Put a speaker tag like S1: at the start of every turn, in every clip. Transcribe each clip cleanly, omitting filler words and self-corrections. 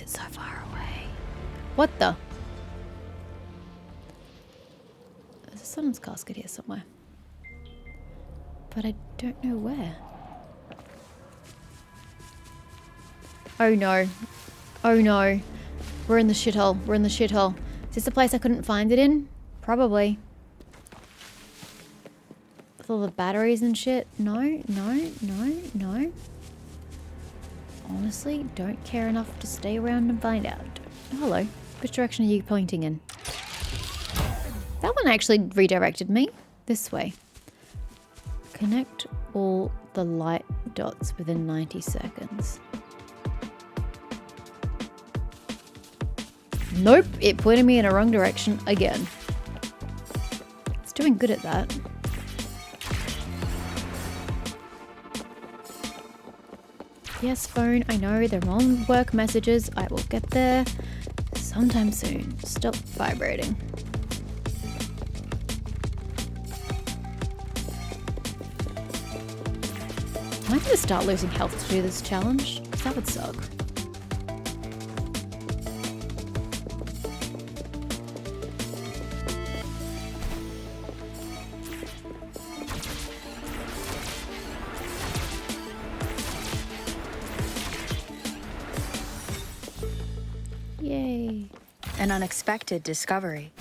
S1: is it so far away? What the? There's someone's casket here somewhere. But I don't know where. Oh no. Oh no. We're in the shithole. We're in the shithole. Is this the place I couldn't find it in? Probably. With all the batteries and shit? No, no, no, no. Honestly, don't care enough to stay around and find out. Oh, hello. Which direction are you pointing in? That one actually redirected me. This way. Connect all the light dots within 90 seconds. Nope, it pointed me in a wrong direction again. It's doing good at that. Yes, phone, I know they're on work messages. I will get there sometime soon. Stop vibrating. Am I going to start losing health to do this challenge? That would suck. Yay.
S2: An unexpected discovery.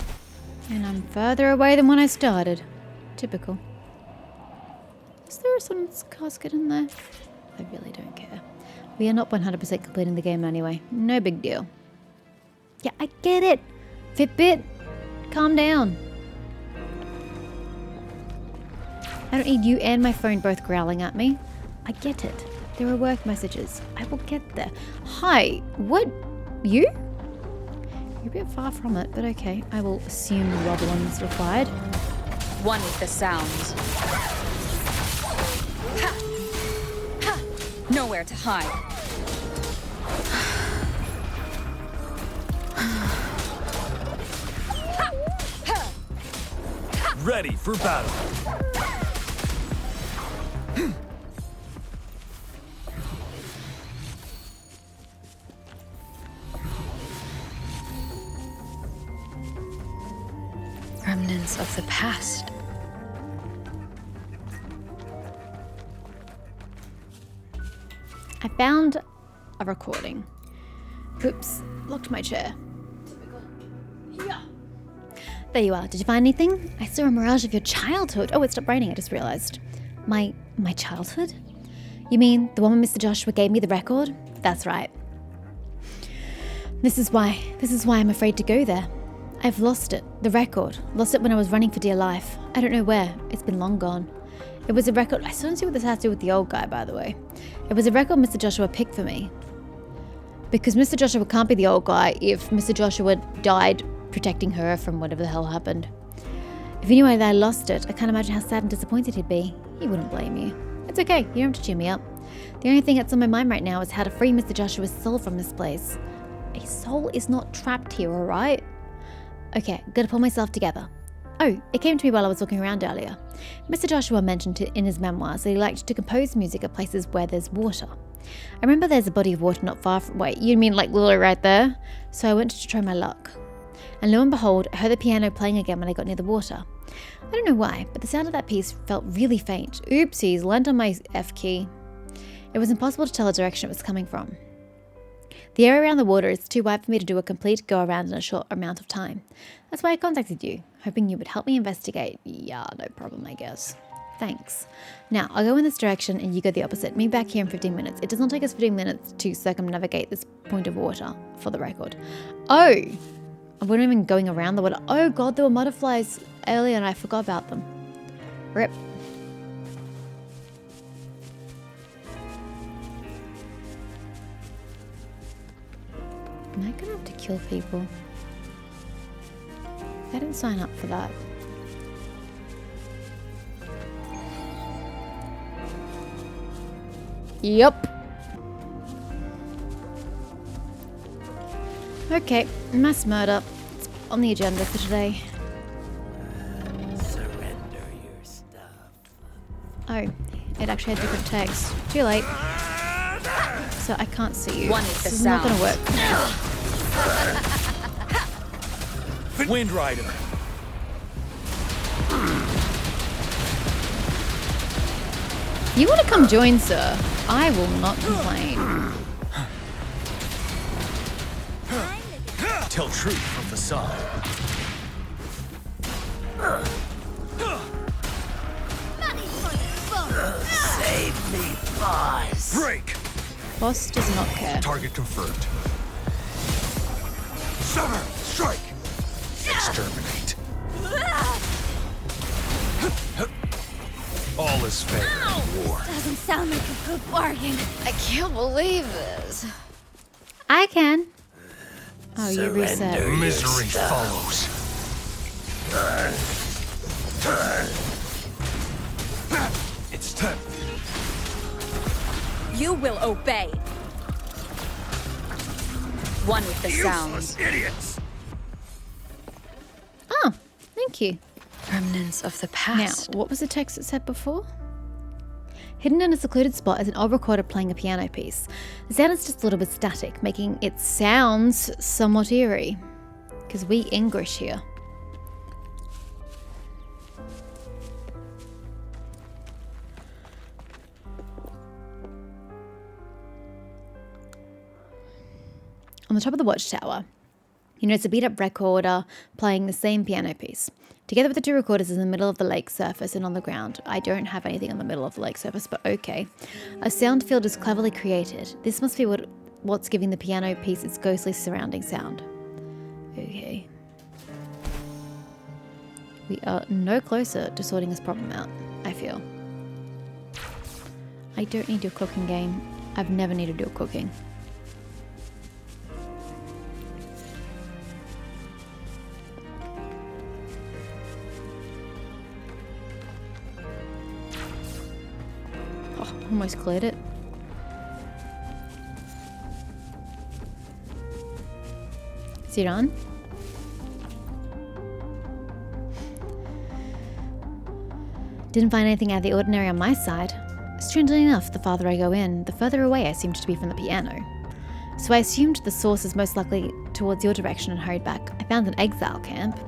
S1: And I'm further away than when I started. Typical. Is there someone's casket in there? I really don't care. We are not 100% completing the game anyway. No big deal. Yeah, I get it. Fitbit, calm down. I don't need you and my phone both growling at me. I get it. There are work messages. I will get there. Hi, what? You? You're a bit far from it, but okay. I will assume the other one is required.
S2: One with the sounds. Ha! Ha! Nowhere to hide.
S3: Ready for battle.
S2: Remnants of the past.
S1: I found a recording. Oops, locked my chair. Yeah. There you are. Did you find anything? I saw a mirage of your childhood. Oh, it stopped raining, I just realized. My childhood? You mean the one when Mr. Joshua gave me the record? That's right. This is why I'm afraid to go there. I've lost it. The record. Lost it when I was running for dear life. I don't know where. It's been long gone. It was a record. I still don't see what this has to do with the old guy, by the way. It was a record Mr. Joshua picked for me. Because Mr. Joshua can't be the old guy if Mr. Joshua died protecting her from whatever the hell happened. If you knew that I lost it, I can't imagine how sad and disappointed he'd be. He wouldn't blame you. It's okay. You don't have to cheer me up. The only thing that's on my mind right now is how to free Mr. Joshua's soul from this place. A soul is not trapped here, alright? Okay, gotta pull myself together. Oh, it came to me while I was walking around earlier. Mr. Joshua mentioned in his memoirs that he liked to compose music at places where there's water. I remember there's a body of water not far from... Wait, you mean like literally right there? So I went to try my luck. And lo and behold, I heard the piano playing again when I got near the water. I don't know why, but the sound of that piece felt really faint. Oopsies, landed on my F key. It was impossible to tell the direction it was coming from. The area around the water is too wide for me to do a complete go-around in a short amount of time. That's why I contacted you, hoping you would help me investigate. Yeah, no problem, I guess. Thanks. Now, I'll go in this direction and you go the opposite. Meet back here in 15 minutes. It does not take us 15 minutes to circumnavigate this point of water, for the record. Oh! I wasn't even going around the water. Oh god, there were butterflies earlier and I forgot about them. Rip. Am I gonna have to kill people? I didn't sign up for that. Yup. Okay, mass murder. It's on the agenda for today.
S3: Surrender your stuff.
S1: Oh, it actually had different text. Too late. so I can't see you.
S2: One is the
S1: This is not gonna
S2: sound.
S1: work.
S3: Wind Rider.
S1: You want to come join, sir? I will not complain.
S3: Tell truth from facade.
S4: Save me, boss.
S3: Break!
S1: Boss does not care.
S3: Target confirmed. Sever! Strike! Exterminate. All is fair in war.
S2: Doesn't sound like a good bargain. I can't believe this.
S1: I can. Oh, you reset.
S4: Surrender
S3: Misery
S4: yourself.
S3: follows. It's time.
S2: You will obey. One with the
S3: Useless
S2: sounds.
S3: idiots!
S1: Oh, thank you.
S2: Remnants of the
S1: Now,
S2: past.
S1: what was the text it said before? Hidden in a secluded spot is an old recorder playing a piano piece. The sound is just a little bit static, making it sounds somewhat eerie. Because we English here. On the top of the watchtower, you notice a beat-up recorder playing the same piano piece. Together with the two recorders is in the middle of the lake surface and on the ground. I don't have anything on the middle of the lake surface, but okay. A sound field is cleverly created. This must be what's giving the piano piece its ghostly surrounding sound. Okay. We are no closer to sorting this problem out, I feel. I don't need your cooking game. I've never needed your cooking. Oh, almost cleared it. Is it on? Didn't find anything out of the ordinary on my side. Strangely enough, the farther I go in, the further away I seem to be from the piano. So I assumed the source is most likely towards your direction and hurried back. I found an exile camp.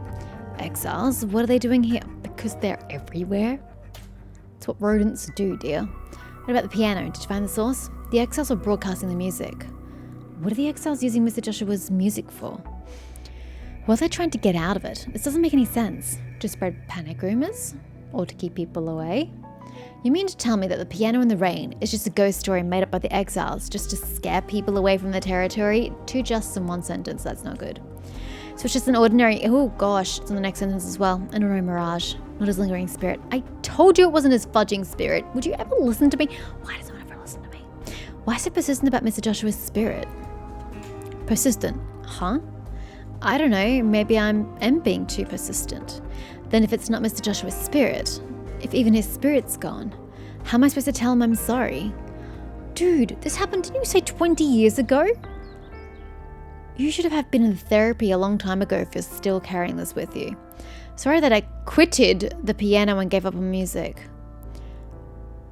S1: Exiles? What are they doing here? Because they're everywhere? It's what rodents do, dear. What about the piano? Did you find the source? The exiles were broadcasting the music. What are the exiles using Mr. Joshua's music for? What are they trying to get out of it? This doesn't make any sense. To spread panic rumors? Or to keep people away? You mean to tell me that the piano in the rain is just a ghost story made up by the exiles just to scare people away from their territory? Two justs in one sentence, that's not good. So it's just an ordinary, oh gosh, it's in the next sentence as well. An ordinary mirage, not his lingering spirit. I told you it wasn't his fudging spirit. Would you ever listen to me? Why does no one ever listen to me? Why so persistent about Mr. Joshua's spirit? Persistent, huh? I don't know, maybe I am being too persistent. Then if it's not Mr. Joshua's spirit, if even his spirit's gone, how am I supposed to tell him I'm sorry? Dude, this happened, didn't you say 20 years ago? You should have been in therapy a long time ago if you're still carrying this with you. Sorry that I quitted the piano and gave up on music.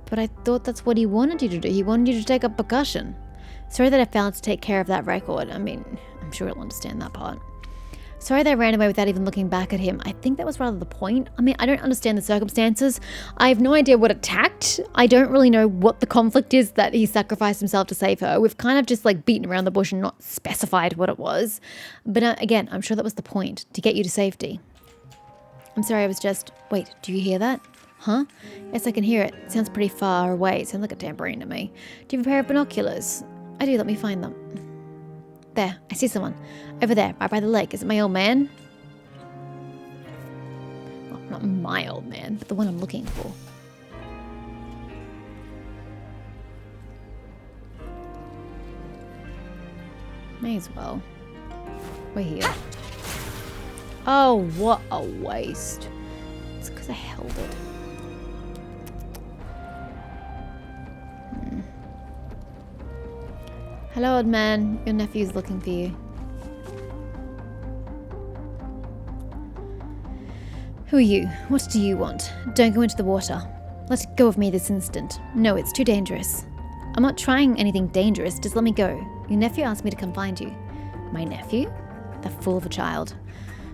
S1: But I thought that's what he wanted you to do. He wanted you to take up percussion. Sorry that I failed to take care of that record. I mean, I'm sure he'll understand that part. Sorry that I ran away without even looking back at him. I think that was rather the point. I mean, I don't understand the circumstances. I have no idea what attacked. I don't really know what the conflict is that he sacrificed himself to save her. We've kind of just like beaten around the bush and not specified what it was. But again, I'm sure that was the point, to get you to safety. I'm sorry, I was just... Wait, do you hear that? Huh? Yes, I can hear it. It sounds pretty far away. It sounds like a tambourine to me. Do you have a pair of binoculars? I do, let me find them. There, I see someone. Over there, right by the lake. Is it my old man? Well, not my old man, but the one I'm looking for. May as well. We're here. Oh, what a waste. It's because I held it. Hello, old man. Your nephew's looking for you. Who are you? What do you want? Don't go into the water. Let go of me this instant. No, it's too dangerous. I'm not trying anything dangerous. Just let me go. Your nephew asked me to come find you. My nephew? The fool of a child.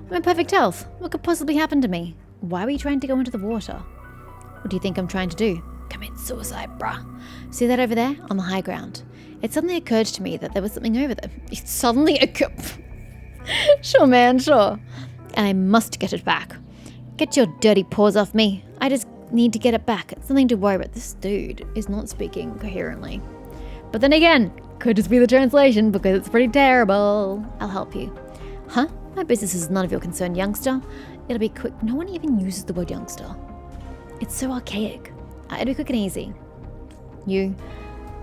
S1: I'm in perfect health. What could possibly happen to me? Why were you trying to go into the water? What do you think I'm trying to do? Commit suicide, bruh. See that over there? On the high ground. It suddenly occurred to me that there was something over there. It suddenly occurred... Sure, man, sure. And I must get it back. Get your dirty paws off me. I just need to get it back. It's nothing to worry about. This dude is not speaking coherently. But then again, could just be the translation because it's pretty terrible. I'll help you. Huh? My business is none of your concern, youngster. It'll be quick. No one even uses the word youngster. It's so archaic. It'll be quick and easy. You...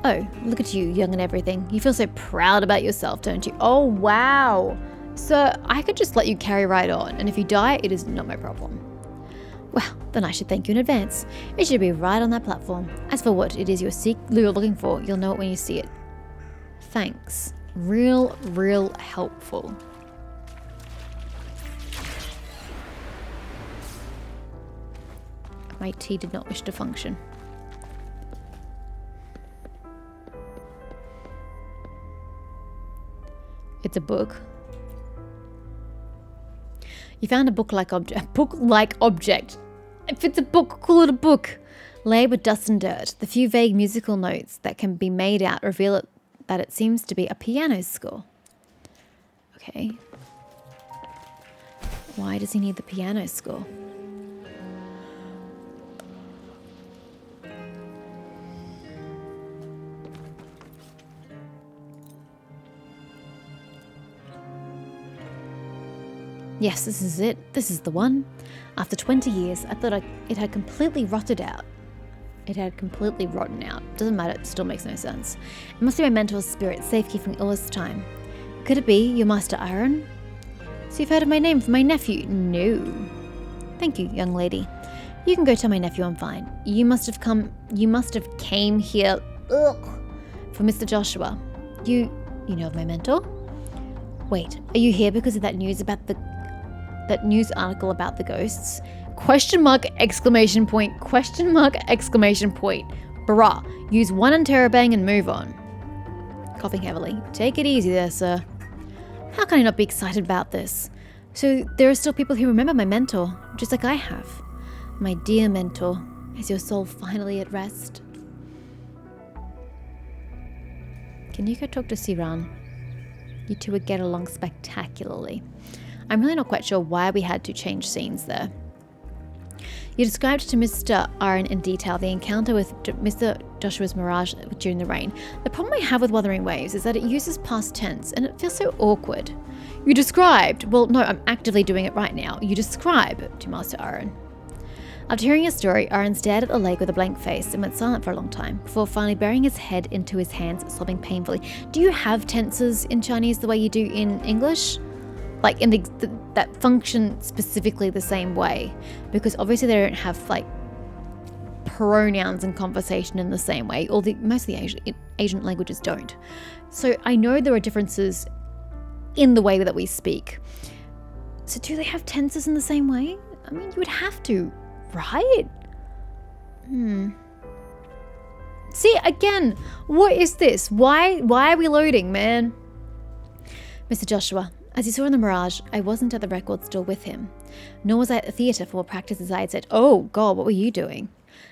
S1: Oh, look at you, young and everything. You feel so proud about yourself, don't you? Oh, wow. Sir, I could just let you carry right on, and if you die, it is not my problem. Well, then I should thank you in advance. It should be right on that platform. As for what it is you're looking for, you'll know it when you see it. Thanks. Real helpful. My tea did not wish to function. It's a book. You found a book-like object. A book-like object. If it's a book, call it a book. Laid with dust and dirt, the few vague musical notes that can be made out reveal that it seems to be a piano score. Okay. Why does he need the piano score? Yes, this is it. This is the one. After 20 years, I thought it had completely rotted out. It had completely rotten out. Doesn't matter, it still makes no sense. It must be my mentor's spirit, safekeeping all this time. Could it be your master Aaron? So you've heard of my name from my nephew? No. Thank you, young lady. You can go tell my nephew I'm fine. You must have came here for Mr. Joshua. You know of my mentor? Wait, are you here because of that news article about the ghosts? Question mark, exclamation point, question mark, exclamation point. Bruh, use one interrobang and move on. Coughing heavily. Take it easy there, sir. How can I not be excited about this? So there are still people who remember my mentor, just like I have. My dear mentor, is your soul finally at rest? Can you go talk to Siran? You two would get along spectacularly. I'm really not quite sure why we had to change scenes there. You described to Mr. Aaron in detail the encounter with Mr. Joshua's mirage during the rain. The problem I have with Wuthering Waves is that it uses past tense and it feels so awkward. You described, well no, I'm actively doing it right now. You describe to Master Aaron. After hearing his story, Aaron stared at the lake with a blank face and went silent for a long time, before finally burying his head into his hands, sobbing painfully. Do you have tenses in Chinese the way you do in English? Like that function specifically the same way? Because obviously they don't have like pronouns in conversation in the same way. Most of the Asian languages don't. So I know there are differences in the way that we speak. So do they have tenses in the same way? I mean, you would have to. Right? See, again, what is this? Why are we loading, man? Mr. Joshua, as you saw in the Mirage, I wasn't at the record store with him. Nor was I at the theatre for practices I had said, oh God, what were you doing?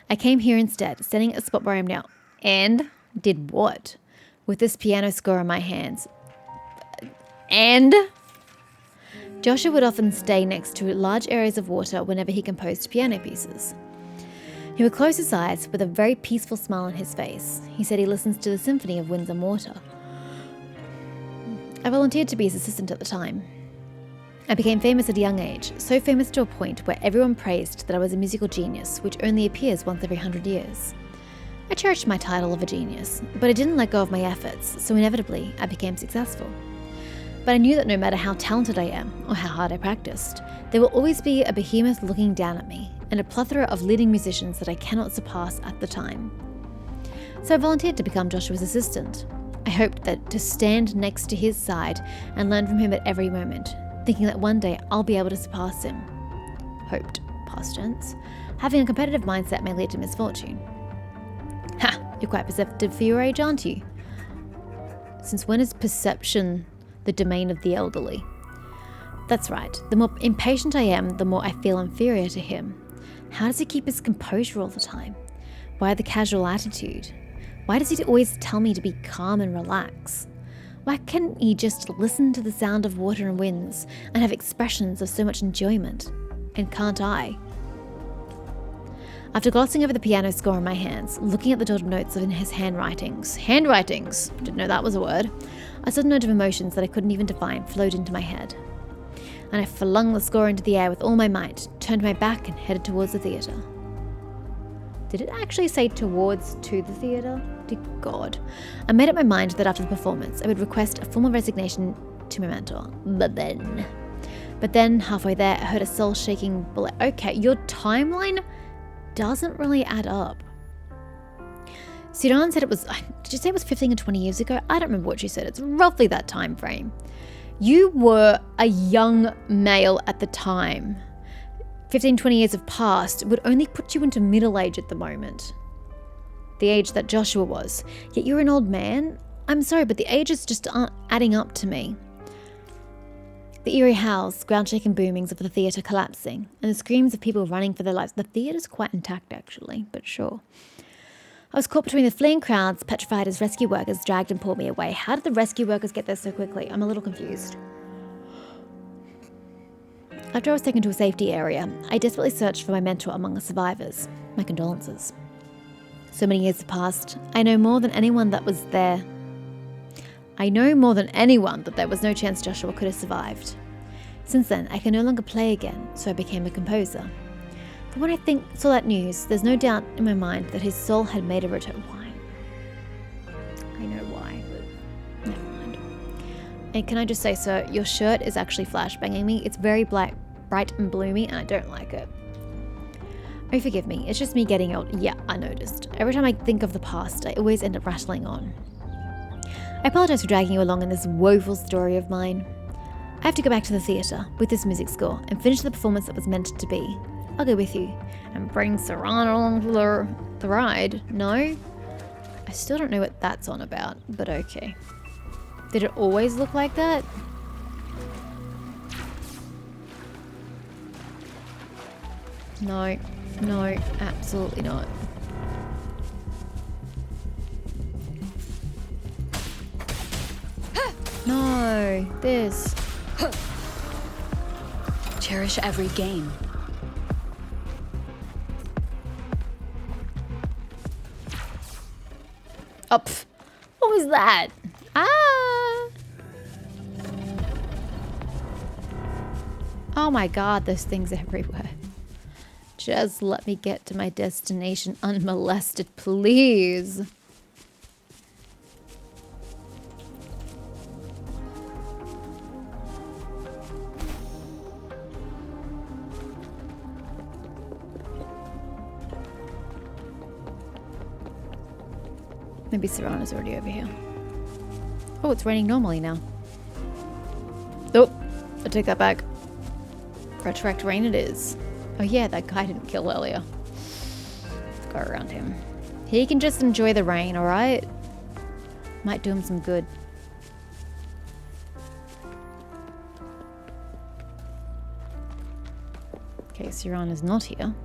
S1: I came here instead, standing at the spot where I am now. And did what? With this piano score in my hands. And... Joshua would often stay next to large areas of water whenever he composed piano pieces. He would close his eyes with a very peaceful smile on his face. He said he listens to the symphony of winds and water. I volunteered to be his assistant at the time. I became famous at a young age, so famous to a point where everyone praised that I was a musical genius, which only appears once every 100 years. I cherished my title of a genius, but I didn't let go of my efforts, so inevitably I became successful. But I knew that no matter how talented I am, or how hard I practiced, there will always be a behemoth looking down at me, and a plethora of leading musicians that I cannot surpass at the time. So I volunteered to become Joshua's assistant. I hoped that to stand next to his side and learn from him at every moment, thinking that one day I'll be able to surpass him. Hoped, past tense. Having a competitive mindset may lead to misfortune. Ha! You're quite perceptive for your age, aren't you? Since when is perception the domain of the elderly? That's right. The more impatient I am, the more I feel inferior to him. How does he keep his composure all the time? Why the casual attitude? Why does he always tell me to be calm and relax? Why can't he just listen to the sound of water and winds and have expressions of so much enjoyment? And can't I? After glossing over the piano score in my hands, looking at the dotted notes in his handwritings, didn't know that was a word, a sudden note of emotions that I couldn't even define flowed into my head. And I flung the score into the air with all my might, turned my back and headed towards the theatre. Did it actually say towards to the theatre? Dear God. I made up my mind that after the performance, I would request a formal resignation to my mentor. But then, halfway there, I heard a soul-shaking bullet. Okay, your timeline doesn't really add up. Siran said it was, did you say it was 15 or 20 years ago? I don't remember what she said. It's roughly that time frame. You were a young male at the time. 15, 20 years have passed. It would only put you into middle age at the moment. The age that Joshua was. Yet you're an old man? I'm sorry, but the ages just aren't adding up to me. The eerie howls, ground-shaking boomings of the theatre collapsing, and the screams of people running for their lives. The theatre's quite intact, actually, but sure. I was caught between the fleeing crowds, petrified as rescue workers dragged and pulled me away. How did the rescue workers get there so quickly? I'm a little confused. After I was taken to a safety area, I desperately searched for my mentor among the survivors. My condolences. So many years have passed. I know more than anyone that was there. I know more than anyone that there was no chance Joshua could have survived. Since then, I can no longer play again, so I became a composer. But when I saw that news, there's no doubt in my mind that his soul had made a return. Why? I know why, but never mind. And can I just say, sir, your shirt is actually flashbanging me. It's very bright and bloomy, and I don't like it. Oh, forgive me. It's just me getting old. Yeah, I noticed. Every time I think of the past, I always end up rattling on. I apologize for dragging you along in this woeful story of mine. I have to go back to the theatre with this music score and finish the performance that was meant to be. I'll go with you and bring Saran along for the ride. No? I still don't know what that's on about, but okay. Did it always look like that? No, absolutely not. No, this.
S2: Cherish every game.
S1: Oh, pff, what was that? Ah! Oh my God, there's things everywhere. Just let me get to my destination unmolested, please. Maybe Serrano's already over here. Oh, it's raining normally now. Nope. I take that back. Retroact rain it is. Oh yeah, that guy didn't kill earlier. Let's go around him. He can just enjoy the rain, alright? Might do him some good. Okay, Siran is not here.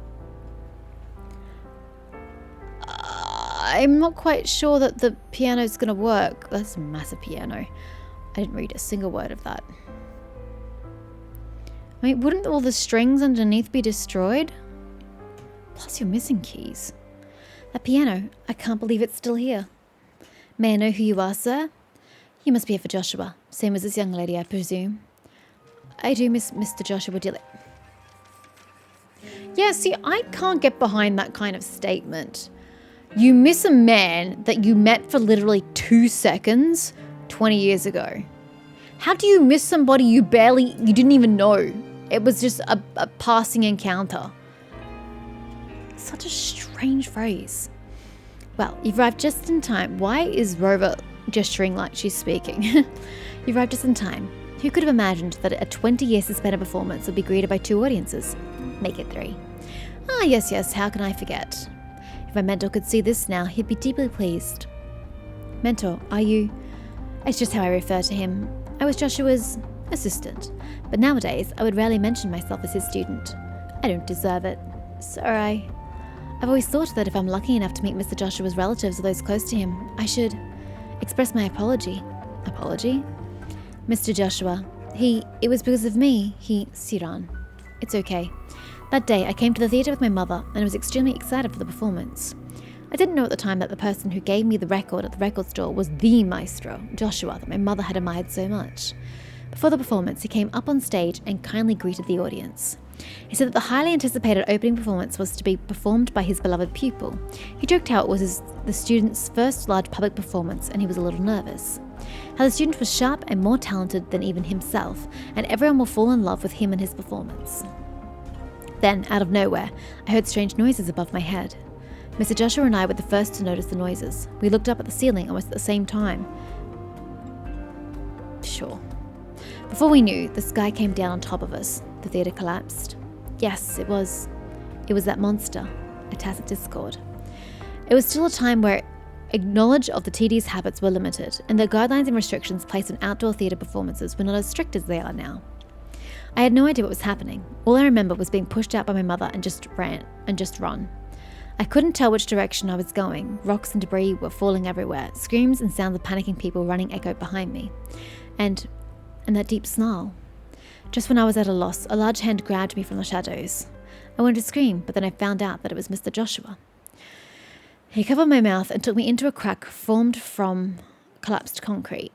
S1: I'm not quite sure that the piano's gonna work. That's a massive piano. I didn't read a single word of that. I mean, wouldn't all the strings underneath be destroyed? Plus you're missing keys. That piano, I can't believe it's still here. May I know who you are, sir? You must be here for Joshua. Same as this young lady, I presume. I do miss Mr. Joshua dearly. Yeah, see, I can't get behind that kind of statement. You miss a man that you met for literally 2 seconds 20 years ago. How do you miss somebody you didn't even know? It was just a passing encounter. Such a strange phrase. Well, you've arrived just in time. Why is Rover gesturing like she's speaking? You've arrived just in time. Who could have imagined that a 20-year suspended performance would be greeted by 2 audiences? Make it 3. Ah, yes, how can I forget? If my mentor could see this now, he'd be deeply pleased. Mentor, are you? It's just how I refer to him. I was Joshua's assistant, but nowadays I would rarely mention myself as his student. I don't deserve it. So I've always thought that if I'm lucky enough to meet Mr. Joshua's relatives or those close to him, I should express my apology. Apology? Mr. Joshua, it was because of me, Siran. It's okay. That day I came to the theatre with my mother and I was extremely excited for the performance. I didn't know at the time that the person who gave me the record at the record store was the maestro, Joshua, that my mother had admired so much. Before the performance, he came up on stage and kindly greeted the audience. He said that the highly anticipated opening performance was to be performed by his beloved pupil. He joked how it was the student's first large public performance and he was a little nervous. How the student was sharp and more talented than even himself, and everyone will fall in love with him and his performance. Then, out of nowhere, I heard strange noises above my head. Mr. Joshua and I were the first to notice the noises. We looked up at the ceiling almost at the same time. Sure. Before we knew, the sky came down on top of us. The theatre collapsed. Yes, it was that monster, a tacit discord. It was still a time where knowledge of the TD's habits were limited, and the guidelines and restrictions placed on outdoor theatre performances were not as strict as they are now. I had no idea what was happening. All I remember was being pushed out by my mother and just run. I couldn't tell which direction I was going. Rocks and debris were falling everywhere. Screams and sounds of panicking people running echoed behind me. And that deep snarl. Just when I was at a loss, a large hand grabbed me from the shadows. I wanted to scream, but then I found out that it was Mr. Joshua. He covered my mouth and took me into a crack formed from collapsed concrete.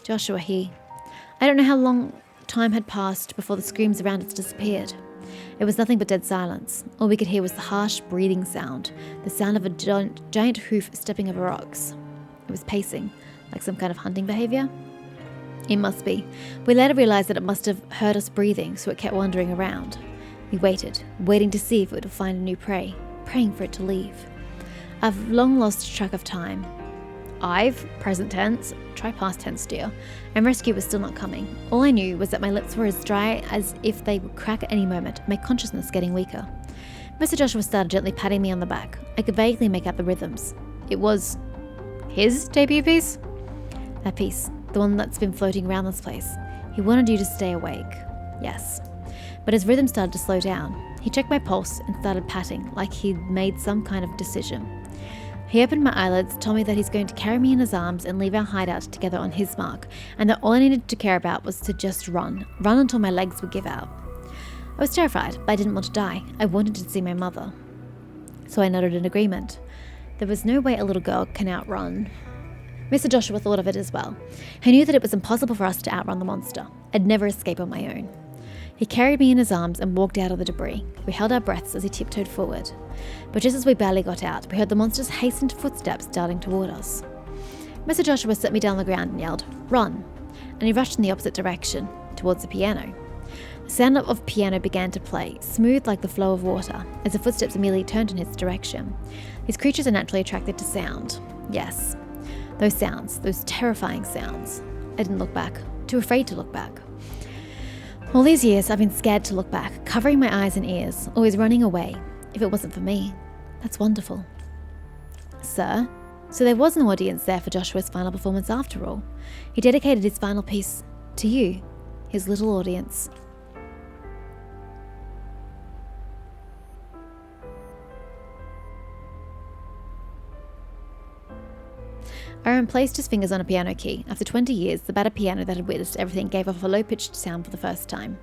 S1: Joshua, I don't know how long time had passed before the screams around us disappeared. It was nothing but dead silence. All we could hear was the harsh breathing sound, the sound of a giant hoof stepping over rocks. It was pacing, like some kind of hunting behavior. It must be. We later realized that it must have heard us breathing, so it kept wandering around. We waited, waiting to see if it would find a new prey, praying for it to leave. I've long lost track of time. Present tense, try past tense dear, and rescue was still not coming. All I knew was that my lips were as dry as if they would crack at any moment, my consciousness getting weaker. Mr. Joshua started gently patting me on the back. I could vaguely make out the rhythms. It was his debut piece? That piece, the one that's been floating around this place. He wanted you to stay awake. Yes. But his rhythm started to slow down. He checked my pulse and started patting, like he'd made some kind of decision. He opened my eyelids, told me that he's going to carry me in his arms and leave our hideout together on his mark, and that all I needed to care about was to just run until my legs would give out. I was terrified, but I didn't want to die. I wanted to see my mother. So I nodded in agreement. There was no way a little girl can outrun. Mr. Joshua thought of it as well. He knew that it was impossible for us to outrun the monster. I'd never escape on my own. He carried me in his arms and walked out of the debris. We held our breaths as he tiptoed forward. But just as we barely got out, we heard the monster's hastened footsteps darting toward us. Mr. Joshua set me down on the ground and yelled, "Run!" And he rushed in the opposite direction, towards the piano. The sound of piano began to play, smooth like the flow of water, as the footsteps immediately turned in his direction. These creatures are naturally attracted to sound. Yes. Those sounds, those terrifying sounds. I didn't look back, too afraid to look back. All these years I've been scared to look back, covering my eyes and ears, always running away. If it wasn't for me, that's wonderful. Sir? So there was an audience there for Joshua's final performance after all. He dedicated his final piece to you, his little audience. Aaron placed his fingers on a piano key. After 20 years, the battered piano that had witnessed everything gave off a low-pitched sound for the first time.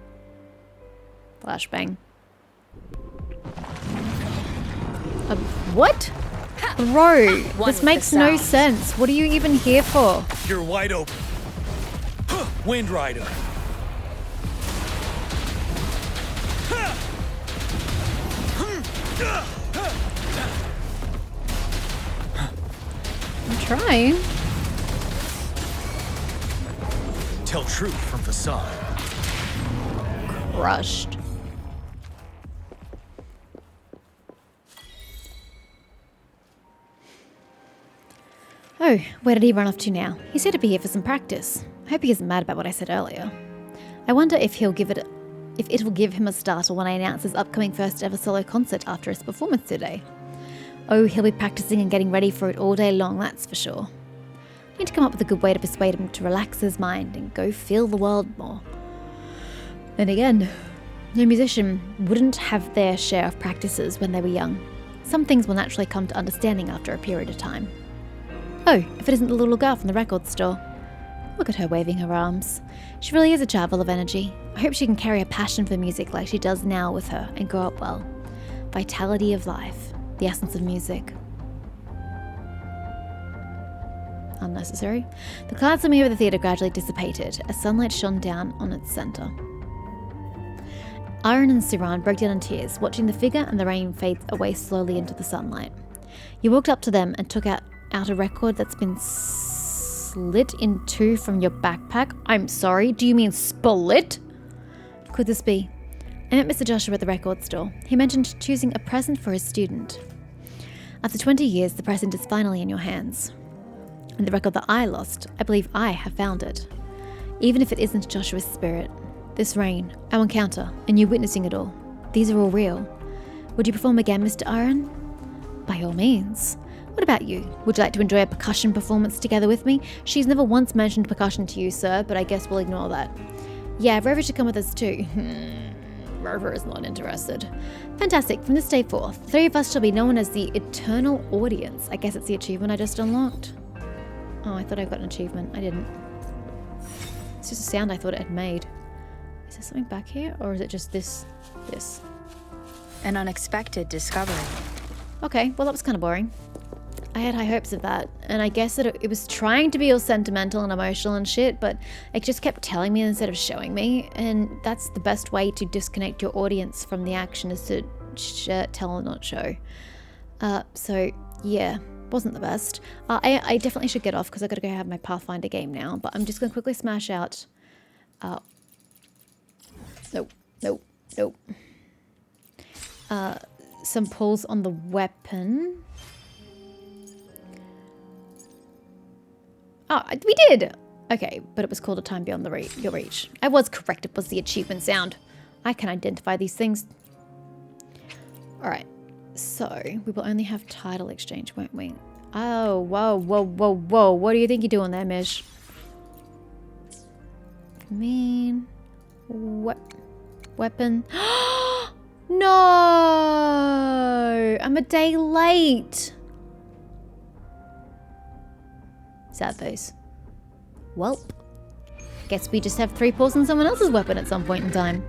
S1: Flashbang. What? Bro, this makes no sense. What are you even here for?
S3: You're wide open. Wind Rider.
S1: I'm trying.
S3: Tell truth from facade.
S1: Crushed. Oh, where did he run off to now? He said to be here for some practice. I hope he isn't mad about what I said earlier. I wonder if it'll give him a startle when I announce his upcoming first ever solo concert after his performance today. Oh, he'll be practicing and getting ready for it all day long, that's for sure. Need to come up with a good way to persuade him to relax his mind and go feel the world more. Then again, no musician wouldn't have their share of practices when they were young. Some things will naturally come to understanding after a period of time. Oh, if it isn't the little girl from the record store. Look at her waving her arms. She really is a child full of energy. I hope she can carry a passion for music like she does now with her and grow up well. Vitality of life, the essence of music. Unnecessary. The clouds on me over the theatre gradually dissipated as sunlight shone down on its centre. Aaron and Siran broke down in tears, watching the figure and the rain fade away slowly into the sunlight. You walked up to them and took out a record that's been slit in two from your backpack. I'm sorry, do you mean split? Could this be? I met Mr. Joshua at the record store. He mentioned choosing a present for his student. After 20 years, the present is finally in your hands. And the record that I lost, I believe I have found it. Even if it isn't Joshua's spirit. This rain, our encounter, and you witnessing it all. These are all real. Would you perform again, Mr. Aaron? By all means. What about you? Would you like to enjoy a percussion performance together with me? She's never once mentioned percussion to you, sir, but I guess we'll ignore that. Yeah, Rover should come with us too. Rover is not interested. Fantastic. From this day forth, the three of us shall be known as the Eternal Audience. I guess it's the achievement I just unlocked. Oh, I thought I got an achievement. I didn't. It's just a sound I thought it had made. Is there something back here? Or is it just this?
S2: An unexpected discovery.
S1: Okay, well that was kind of boring. I had high hopes of that, and I guess that it was trying to be all sentimental and emotional and shit, but it just kept telling me instead of showing me, and that's the best way to disconnect your audience from the action, is to tell and not show. So yeah, wasn't the best. I definitely should get off because I gotta go have my Pathfinder game now, but I'm just gonna quickly smash out. Nope. Some pulls on the weapon. Oh, we did! Okay, but it was called A Time Beyond your Reach. I was correct, it was the achievement sound. I can identify these things. Alright, so we will only have title exchange, won't we? Oh, whoa. What do you think you're doing there, Mish? Weapon. No! I'm a day late. Sad face. Welp. Guess we just have 3 pulls on someone else's weapon at some point in time.